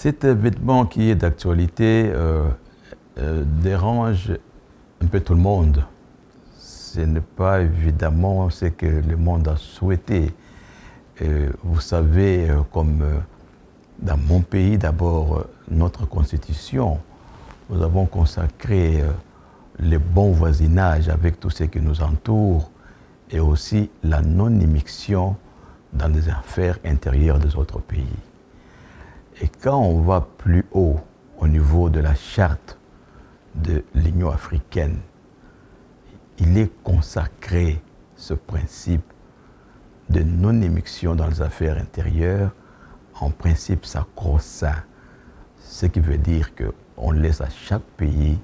Cet événement qui est d'actualité dérange un peu tout le monde. Ce n'est pas évidemment ce que le monde a souhaité. Vous savez, comme dans mon pays, d'abord, notre constitution, nous avons consacré le bon voisinage avec tout ce qui nous entoure et aussi la non-immixtion dans les affaires intérieures des autres pays. Et quand on va plus haut au niveau de la charte de l'Union africaine, il est consacré ce principe de non-immixtion dans les affaires intérieures en principe sacro-saint, ce qui veut dire qu'on laisse à chaque pays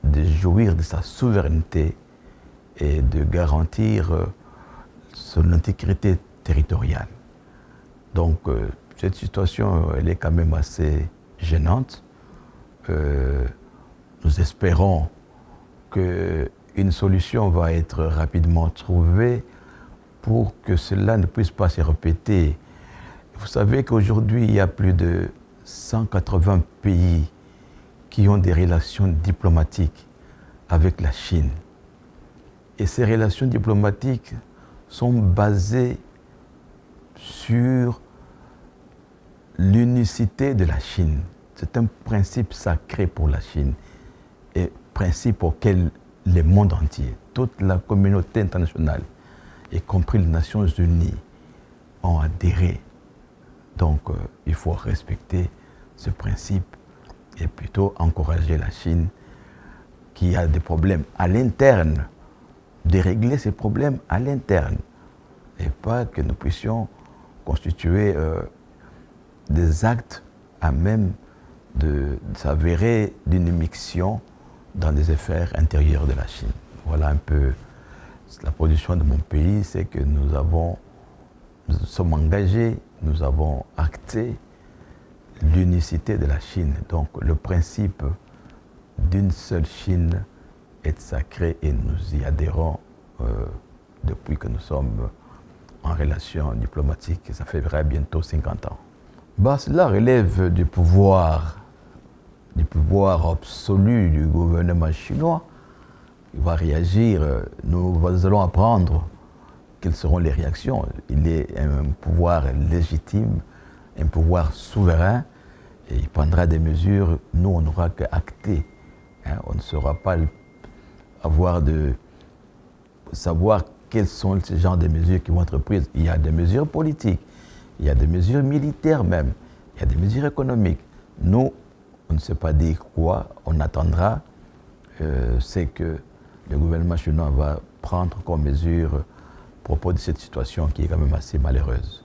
de jouir de sa souveraineté et de garantir son intégrité territoriale. Donc, cette situation, elle est quand même assez gênante. Nous espérons qu'une solution va être rapidement trouvée pour que cela ne puisse pas se répéter. Vous savez qu'aujourd'hui, il y a plus de 180 pays qui ont des relations diplomatiques avec la Chine. Et ces relations diplomatiques sont basées sur l'unicité de la Chine. C'est un principe sacré pour la Chine et principe auquel le monde entier, toute la communauté internationale, y compris les Nations Unies, ont adhéré. Donc, il faut respecter ce principe et plutôt encourager la Chine qui a des problèmes à l'interne, de régler ces problèmes à l'interne et pas que nous puissions constituer des actes à même de s'avérer d'une immixtion dans les affaires intérieures de la Chine. Voilà un peu la position de mon pays, c'est que nous sommes engagés, nous avons acté l'unicité de la Chine. Donc le principe d'une seule Chine est sacré et nous y adhérons depuis que nous sommes en relation diplomatique. Ça fait bientôt 50 ans. Cela relève du pouvoir absolu du gouvernement chinois. Il va réagir, nous allons apprendre quelles seront les réactions. Il est un pouvoir légitime, un pouvoir souverain, et il prendra des mesures. Nous, on n'aura qu'à acter. On ne saura pas savoir quels sont ces genres de mesures qui vont être prises. Il y a des mesures politiques, il y a des mesures militaires même, il y a des mesures économiques. Nous, on ne sait pas dire quoi, on attendra ce que le gouvernement chinois va prendre comme mesure à propos de cette situation qui est quand même assez malheureuse.